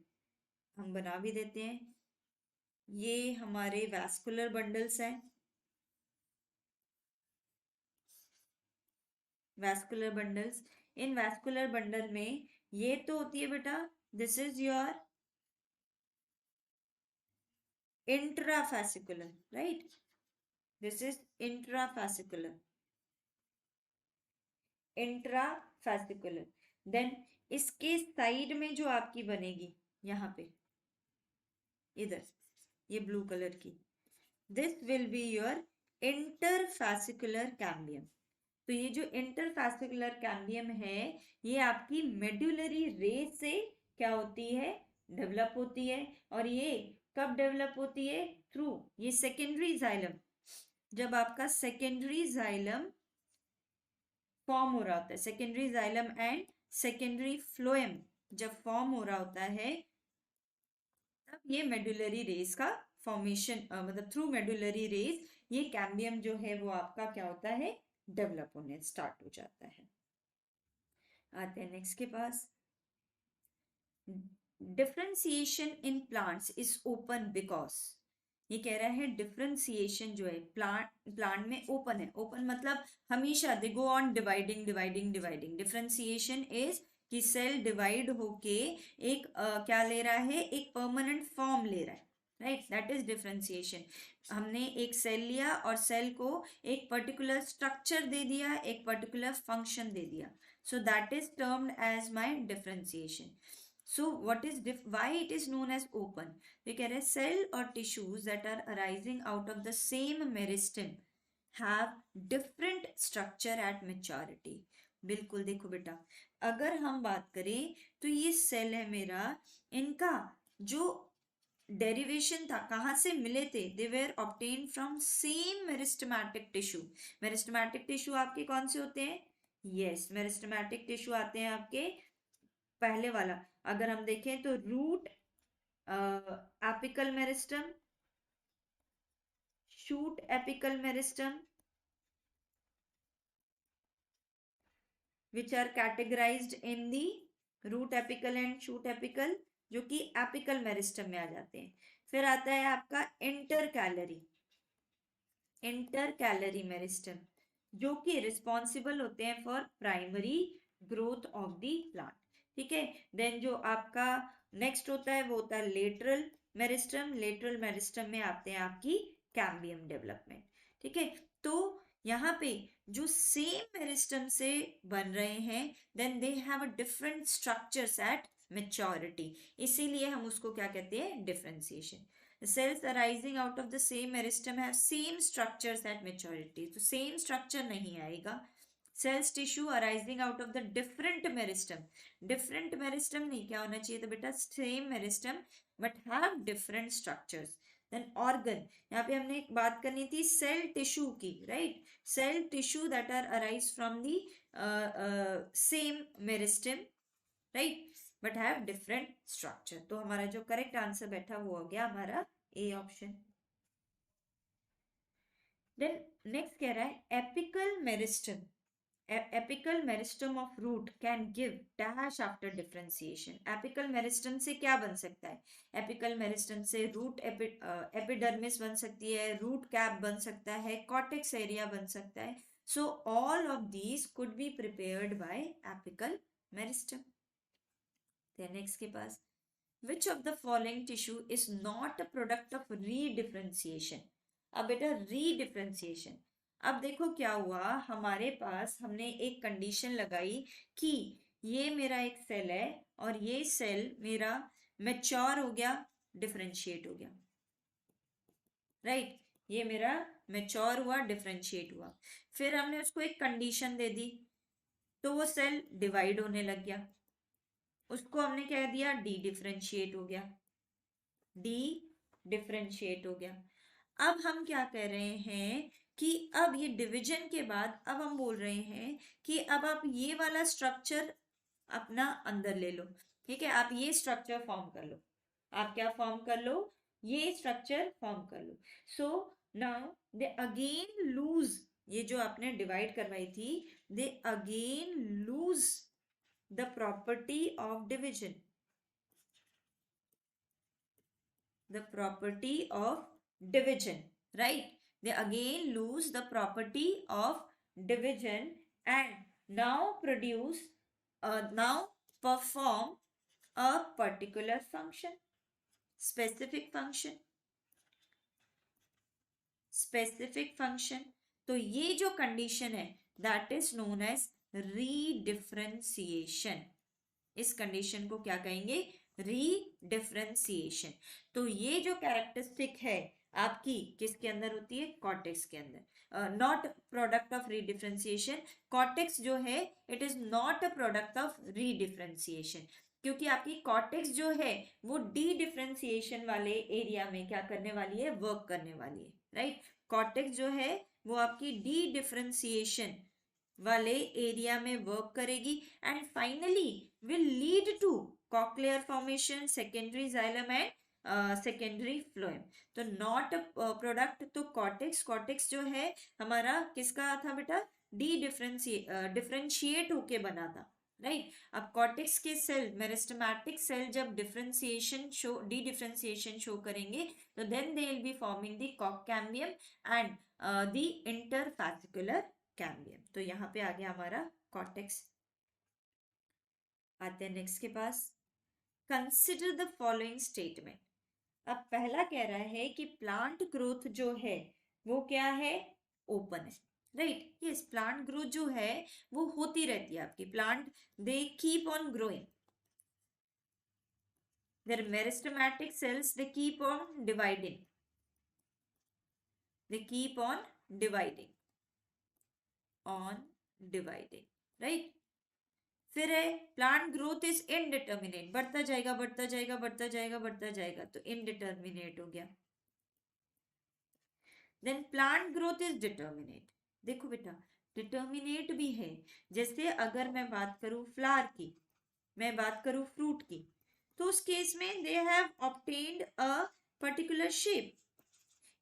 हम बना भी देते हैं, ये हमारे वैस्कुलर बंडल्स हैं, वैस्कुलर बंडल्स। इन वैस्कुलर बंडल में ये तो होती है बेटा, this is your intrafascicular, right, this is intrafascicular. Intrafascicular. Then इसके साइड में जो आपकी बनेगी यहाँ पे इधर, ये ब्लू कलर की, this will be your interfascicular cambium. तो ये जो इंटरफैसिकुलर कैम्बियम है, ये आपकी मेडुलरी रेस से क्या होती है, डेवलप होती है। और ये कब डेवलप होती है, थ्रू ये सेकेंडरी जाइलम, जब आपका सेकेंडरी जाइलम फॉर्म हो रहा होता है, secondary xylem and secondary phloem जब फॉर्म हो रहा होता है, तब ये मेडुलरी रेस का फॉर्मेशन, मतलब थ्रू मेडुलरी रेस ये कैम्बियम जो है वो आपका क्या होता है, डेवलप होने स्टार्ट हो जाता है। आते हैं नेक्स्ट के पास। Differentiation in plants is open because, ये कह रहा है डिफरेंशिएशन जो है प्लांट में ओपन है। ओपन मतलब हमेशा they go on dividing dividing dividing. Differentiation is कि सेल डिवाइड होके एक क्या ले रहा है, एक परमानेंट फॉर्म ले रहा है, राइट, दैट इज डिफरेंशिएशन। हमने एक सेल लिया और सेल को एक पर्टिकुलर स्ट्रक्चर दे दिया, एक पर्टिकुलर फंक्शन दे दिया, so that is termed as my differentiation. So what is why it is known as open? We कह रहे हैं cell or tissues that are arising out of the same meristem have different structure at maturity. बिल्कुल देखो बेटा, अगर हम बात करें तो ये सेल है मेरा, इनका जो डेरिवेशन था, कहाँ से मिले थे, they were obtain from same meristematic tissue. Meristematic tissue आपके कौन से होते हैं, यस, मेरिस्टेमेटिक टिश्यू आते हैं आपके, पहले वाला अगर हम देखें तो root, apical meristem, shoot apical meristem, which are categorized in the root apical and shoot apical, जो कि एपिकल मेरिस्टम में आ जाते हैं। फिर आता है आपका इंटर मेरिस्टम, जो कि रिस्पॉन्सिबल होते हैं for primary growth of the plant, ठीक है। देन जो आपका नेक्स्ट होता है वो होता है लेटरल मेरिस्टम। लेटरल मेरिस्टम में आते हैं आपकी कैम्बियम डेवलपमेंट, ठीक है। तो यहाँ पे जो सेम मेरिस्टम से बन रहे हैं, then they have a different structures at maturity, इसीलिए हम उसको क्या कहते हैं, differentiation. The cells arising out of the same meristem have same structures at maturity. तो same structure नहीं आएगा। Cells tissue arising out of the different meristem, different meristem नहीं, क्या होना चाहिए, तो बेटा same meristem but have different structures. Then organ, यहाँ पे हमने एक बात करनी थी cell tissue की, right? Cell tissue that are arise from the same meristem, right? But have different structure. तो हमारा जो करेक्ट आंसर बैठा वो हो गया हमारा ए ऑप्शन। देन नेक्स्ट कह रहा है apical meristem, apical meristem of root can give dash after differentiation. Apical meristem से क्या बन सकता है, एपिकल मेरिस्टम से रूट एपिडर्मिस बन सकती है, रूट कैप बन सकता है, कॉर्टेक्स एरिया बन सकता है। So all of these could be prepared by apical meristem. Next के पास, which of the following tissue is not a product of redifferentiation? अब बेटा redifferentiation, अब देखो क्या हुआ, हमारे पास हमने एक कंडीशन लगाई कि ये मेरा एक सेल है और ये सेल मेरा मैच्योर हो गया, डिफरेंशिएट हो गया, राइट, ये मेरा मैच्योर हुआ, डिफरेंशिएट हुआ। फिर हमने उसको एक कंडीशन दे दी, तो वो सेल डिवाइड होने लग गया, उसको हमने क्या दिया, डी डिफरेंशिएट हो गया, डी डिफरेंशिएट हो गया। अब हम क्या कह रहे हैं कि अब ये डिवीजन के बाद अब हम बोल रहे हैं कि अब आप ये वाला स्ट्रक्चर अपना अंदर ले लो, ठीक है, आप ये स्ट्रक्चर फॉर्म कर लो, आप क्या फॉर्म कर लो, ये स्ट्रक्चर फॉर्म कर लो। So now they again lose, ये जो आपने डिवाइड करवाई थी, they again lose the property of division, the property of division, right, they again lose the property of division and now produce, now perform a particular function, specific function, specific function। तो ये जो condition है that is known as redifferentiation. इस condition को क्या कहेंगे? रीडिफरेंशिएशन। तो ये जो कैरेक्टरिस्टिक है आपकी किसके अंदर होती है? कॉर्टेक्स के अंदर। Not product of रीडिफरेंशिएशन। कॉर्टेक्स जो है it is not a product of रीडिफरेंशिएशन, क्योंकि आपकी कॉर्टेक्स जो है वो डी डिफरेंशिएशन वाले एरिया में क्या करने वाली है? वर्क करने वाली है, राइट। कॉर्टेक्स जो है वो आपकी डी डिफरेंशिएशन वाले एरिया में वर्क करेगी and finally will lead to cochlear formation, secondary xylem and secondary phloem. तो नॉट प्रोडक्ट, तो कॉर्टेक्स जो है हमारा किसका था बेटा? डिफरेंशिएट होके बना था, राइट। अब कॉर्टेक्स के सेल, मेरिस्टेमेटिक सेल जब differentiation show, dedifferentiation show करेंगे तो then they will be forming the कॉक cambium and the interfascicular cambium. तो यहाँ पे आ गया हमारा कॉर्टेक्स। आते हैं नेक्स्ट के पास। Consider the following statement. अब पहला कह रहा है कि प्लांट ग्रोथ जो है वो क्या है? ओपन है, राइट। यस, प्लांट ग्रोथ जो है वो होती रहती है आपकी। Plant they keep on growing, their meristematic cells they keep on dividing, right। फिर है प्लांट ग्रोथ इज इनडिटर्मिनेट, बढ़ता जाएगा बढ़ता जाएगा बढ़ता जाएगा बढ़ता जाएगा, तो इनडिटर्मिनेट हो गया। Then plant growth is determinate. देखो बेटा, डिटर्मिनेट भी है। जैसे अगर मैं बात करूं फ्लावर की, मैं बात करूं फ्रूट की, तो उस केस में they have obtained a particular shape.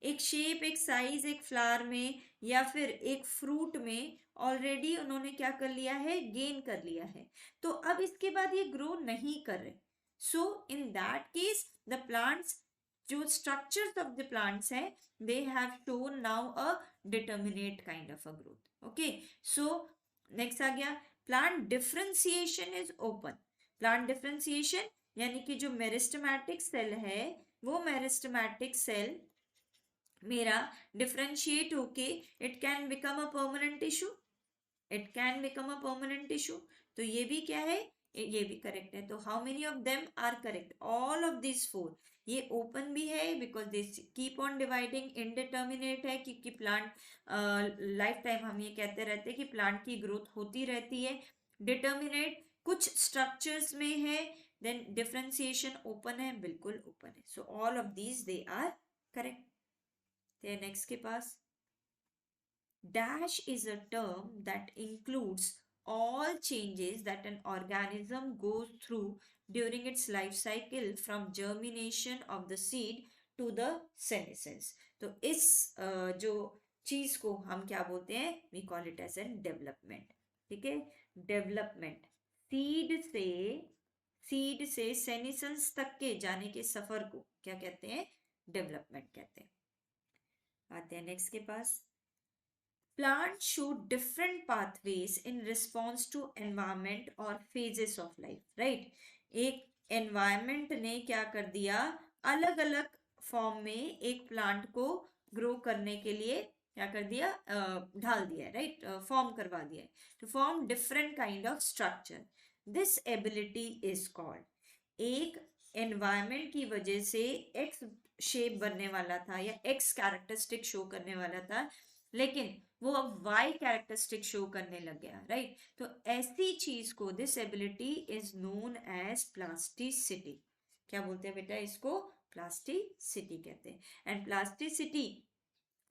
एक शेप, एक साइज एक फ्लावर में या फिर एक फ्रूट में ऑलरेडी उन्होंने क्या कर लिया है? गेन कर लिया है। तो अब इसके बाद ये ग्रो नहीं कर रहे। So in that case the plants, जो स्ट्रक्चर्स ऑफ द प्लांट्स है, they have shown now a determinate kind of a growth. Okay, so next आ गया plant differentiation is open. Plant differentiation यानी कि जो मेरिस्टेमेटिक सेल है वो meristematic cell मेरा डिफरेंशिएट होके it can become a permanent tissue, it can become a permanent tissue. तो ये भी क्या है? ये भी करेक्ट है। तो how many of them are correct? All of this four. ये ओपन भी है because this keep on dividing, indeterminate है क्योंकि प्लांट लाइफ टाइम हम ये कहते रहते हैं कि प्लांट की ग्रोथ होती रहती है। डिटर्मिनेट कुछ स्ट्रक्चर्स में है। देन डिफरेंशिएशन ओपन है, बिल्कुल ओपन है। So all of these they are correct. Next के पास, dash is a term that includes all changes that an organism goes through during its life cycle from germination of the seed to the senescence। तो इस जो चीज को हम क्या बोलते हैं? we call it as an development। ठीक है, डेवलपमेंट। सीड से सेनिसेंस तक के जाने के सफर को क्या कहते हैं? डेवलपमेंट कहते हैं। आते हैं नेक्स्ट के पास। Plants show different pathways in response to environment or phases of life, right। एक environment ने क्या कर दिया? अलग अलग फॉर्म में एक प्लांट को ग्रो करने के लिए क्या कर दिया? ढाल दिया, राइट, फॉर्म करवा दिया to form different kind of structure। this ability is called, एक एनवायरमेंट की वजह से एक्स शेप बनने वाला था या एक्स कैरेक्टरिस्टिक शो करने वाला था, लेकिन वो अब वाई कैरेक्टरिस्टिक शो करने लग गया, राइट। तो ऐसी चीज को, this ability is known as plasticity. क्या बोलते हैं बेटा? इसको प्लास्टिसिटी कहते हैं। एंड प्लास्टिसिटी,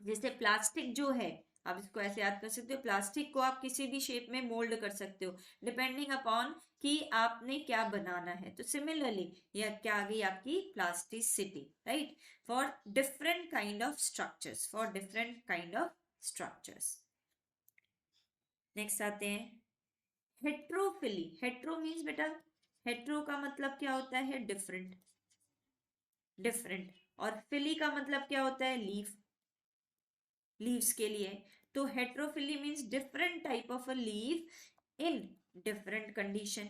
जैसे प्लास्टिक जो है, आप इसको ऐसे याद कर सकते हो, प्लास्टिक को आप किसी भी शेप में मोल्ड कर सकते हो डिपेंडिंग अपॉन कि आपने क्या बनाना है। तो सिमिलरली यह क्या आ गई आपकी plasticity, right, for different kind of structures, for different kind of structures. Next आते हैं हेट्रोफिली। हेट्रो मीन्स बेटा, हेट्रो का मतलब क्या होता है? Different, different. और फिली का मतलब क्या होता है? लीफ, लीव्स के लिए। तो heterophylly means different type of a leaf in different condition,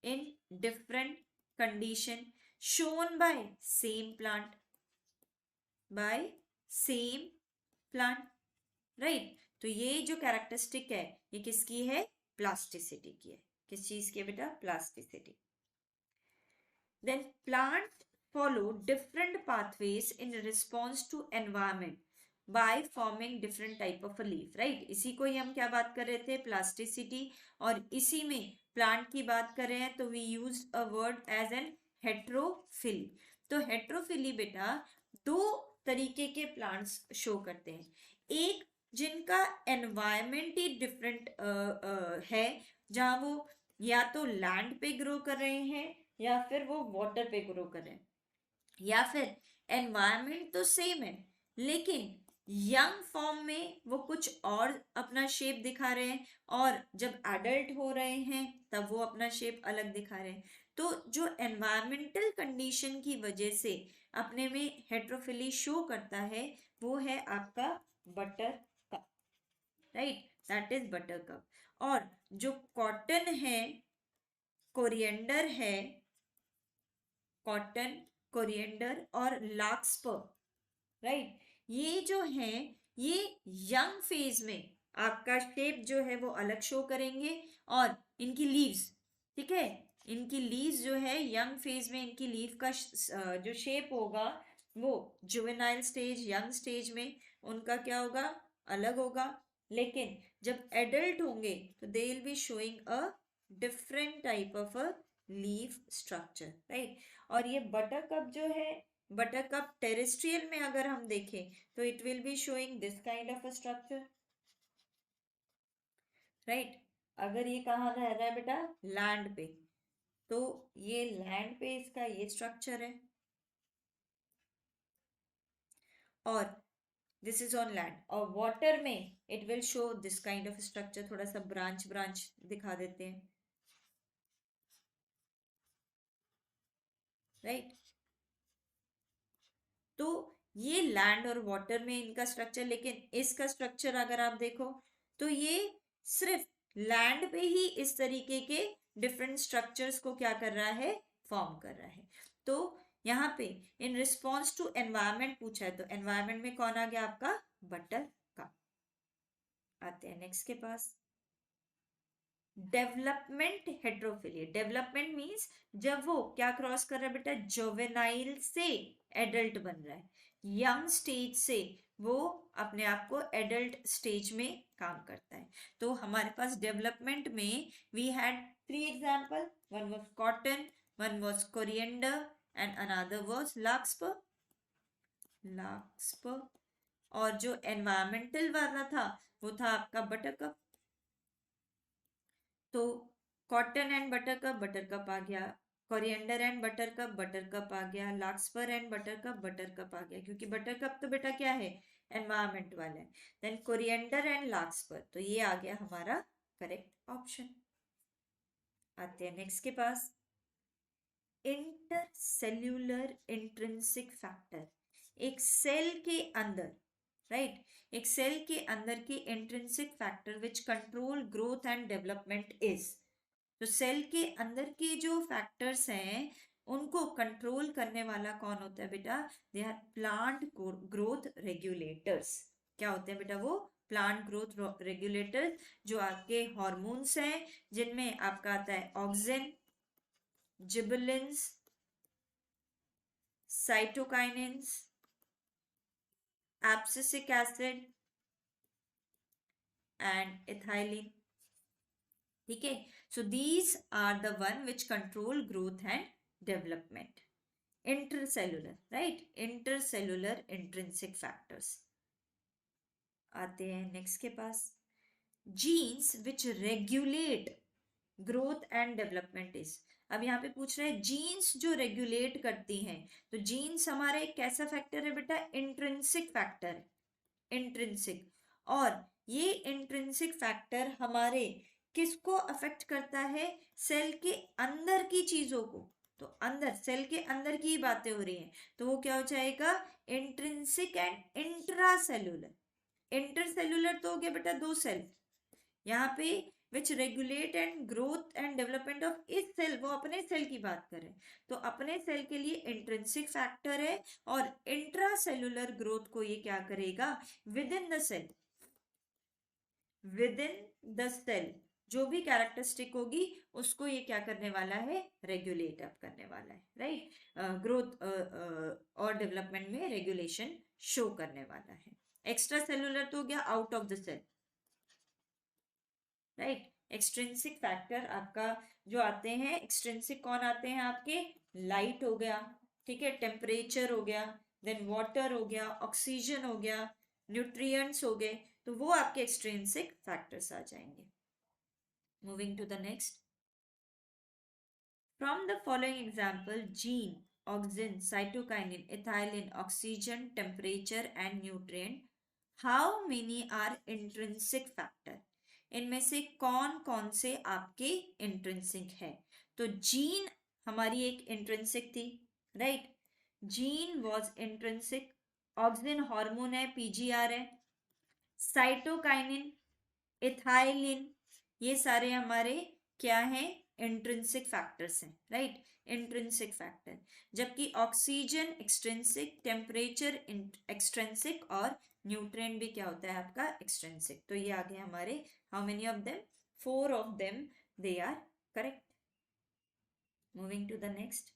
in different condition shown by same plant, by same plant, right. तो ये जो कैरेक्टरिस्टिक है ये किसकी है? प्लास्टिसिटी की है। किस चीज की है बेटा? Plasticity. Then plant follow different pathways in response to environment by forming different type of a leaf, right? इसी को ही हम क्या बात कर रहे थे? प्लास्टिसिटी। और इसी में प्लांट की बात कर रहे हैं तो we use a word as an heterophylly. तो हेट्रोफिली बेटा दो तरीके के प्लांट्स शो करते हैं। एक जिनका एनवायरमेंट ही डिफरेंट है, जहां वो या तो लैंड पे ग्रो कर रहे हैं या फिर वो वाटर पे ग्रो कर रहे हैं, या फिर एनवायरमेंट तो सेम है लेकिन यंग फॉर्म में वो कुछ और अपना शेप दिखा रहे हैं, और जब एडल्ट हो रहे हैं तब वो अपना शेप अलग दिखा रहे हैं। तो जो एनवायरमेंटल कंडीशन की वजह से अपने में हेट्रोफिली शो करता है वो है आपका butter cup, right? That is butter cup. और जो कॉटन है, कोरिएंडर है, कॉटन, कोरिएंडर और लार्कस्पर, राइट, ये जो है ये यंग फेज में आपका शेप जो है वो अलग शो करेंगे। और इनकी लीव्स, ठीक है, इनकी लीव्स जो है यंग फेज में इनकी लीफ का जो शेप होगा वो जुवेनाइल स्टेज, यंग स्टेज में उनका क्या होगा? अलग होगा। लेकिन जब एडल्ट होंगे तो दे will be showing a different type of a leaf structure, right? और ये बटर कप जो है, बटर कप टेरेस्ट्रियल में अगर हम देखें तो it will be showing this kind of a structure, right? अगर ये कहाँ रह रहा है बेटा? लैंड पे, तो ये लैंड पे इसका ये स्ट्रक्चर है, और दिस इज ऑन लैंड। और वाटर में it will show this kind of structure, थोड़ा सा ब्रांच ब्रांच दिखा देते हैं, राइट? तो ये लैंड और वाटर में इनका स्ट्रक्चर, लेकिन इसका स्ट्रक्चर अगर आप देखो तो ये सिर्फ लैंड पे ही इस तरीके के डिफरेंट स्ट्रक्चर्स को क्या कर रहा है? फॉर्म कर रहा है। तो यहाँ पे इन रिस्पॉन्स टू एनवायरमेंट पूछा है, तो एनवायरमेंट में कौन आ गया? आपका बटर का। आते हैं नेक्स्ट के पास, डेवलपमेंट हेट्रोफिली। डेवलपमेंट मींस जब वो क्या क्रॉस कर रहा है बेटा? जुवेनाइल से एडल्ट बन रहा है, यंग स्टेज से वो अपने आप को एडल्ट स्टेज में काम करता है। तो हमारे पास डेवलपमेंट में we had 3 example, one was cotton, one was coriander and another was larkspur, larkspur. और जो एनवायरमेंटल वाला था वो था आपका बटरकप। तो कॉटन एंड बटर कप आ गया, कोरिएंडर एंड बटर कप आ गया, लार्कस्पर एंड बटर कप आ गया, क्योंकि बटर कप तो बेटा क्या है? एनवायरमेंट वाला है। देन कोरिएंडर एंड लार्कस्पर, तो ये आ गया हमारा करेक्ट ऑप्शन। आते हैं नेक्स्ट के पास, इंटरसेल्यूलर इंट्रिंसिक फैक्टर। एक सेल के अंदर, राइट, एक सेल के अंदर के intrinsic factor which control growth and development is. तो सेल के अंदर के जो फैक्टर्स हैं उनको कंट्रोल करने वाला कौन होता है बेटा? They are plant growth regulators. क्या होते हैं बेटा? वो प्लांट ग्रोथ रेगुलेटर्स, जो आपके हॉर्मोन्स हैं जिनमें आपका आता है auxin, gibberellins, cytokinins, abscisic acid and ethylene, ठीक है? So these are the one which control growth and development. Intercellular, right, intercellular intrinsic factors. आते हैं नेक्स्ट के पास, genes which regulate growth and development is. अब यहाँ पे पूछ रहे हैं जीन्स जो रेगुलेट करती हैं, तो जीन्स हमारा एक कैसा फैक्टर है बेटा? इंट्रिंसिक फैक्टर है, इंट्रिंसिक। और ये इंट्रिंसिक फैक्टर हमारे किसको अफेक्ट करता है? सेल के अंदर की चीजों को। तो अंदर, सेल के अंदर की ही बातें हो रही हैं, तो वो क्या हो जाएगा? Intrinsic and intracellular. इंटरसेल्यूलर तो हो गया बेटा 2 सेल, यहाँ पे विच regulate and growth and development of इस सेल, वो अपने सेल की बात करें तो अपने सेल के लिए इंट्रिंसिक फैक्टर है। और इंट्रासेल्यूलर ग्रोथ को ये क्या करेगा? Within the cell, within the cell जो भी कैरेक्टरिस्टिक होगी उसको ये क्या करने वाला है, रेगुलेट अप करने वाला है, राइट। ग्रोथ और डेवलपमेंट में रेगुलेशन शो करने वाला है। एक्स्ट्रा सेलुलर तो हो गया out of the cell, right. Extrinsic factor आपका जो आते हैं, एक्सट्रिंसिक कौन आते हैं आपके, लाइट हो गया, ठीक है, टेम्परेचर हो गया, देन वाटर हो गया, ऑक्सीजन हो गया, न्यूट्रिएंट्स हो गए, तो वो आपके एक्सट्रिंसिक फैक्टर्स आ जाएंगे। Moving to the next, from the following example, gene, oxygen, cytokinin, ethylene, oxygen, temperature and nutrient, how many are intrinsic factor? इनमें से कौन कौन से आपके इंट्रिंसिक है? तो जीन हमारी एक इंट्रिंसिक थी, right, gene was intrinsic. Oxygen hormone है, पीजीआर है। साइटोकाइनिन, इथाइलिन, ये सारे हमारे क्या हैं, इंट्रिंसिक फैक्टर्स हैं, राइट, इंट्रिंसिक फैक्टर। जबकि ऑक्सीजन एक्सट्रिंसिक, टेम्परेचर एक्सट्रिंसिक और न्यूट्रिएंट भी क्या होता है आपका, एक्सट्रिंसिक। तो ये आ गए हमारे, how many of them, 4 of them they are correct. Moving to the next,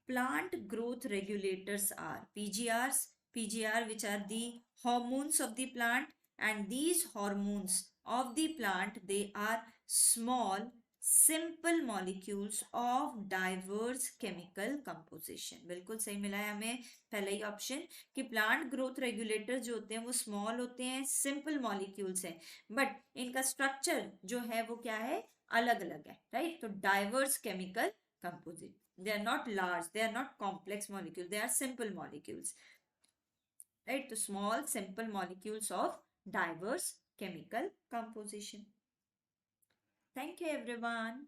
plant growth regulators are PGRs, PGR which are the hormones of the plant, and these hormones of the plant, they are small simple molecules of diverse chemical composition। बिल्कुल सही मिला है हमें पहला ही option कि plant growth regulator जो होते हैं वो स्मॉल होते हैं, सिंपल मॉलिक्यूल्स हैं, बट इनका स्ट्रक्चर जो है वो क्या है, अलग अलग है, राइट। तो diverse chemical composite, they are not large, they are not complex molecules, they are simple molecules, right? So small simple molecules of diverse chemical composition. Thank you everyone.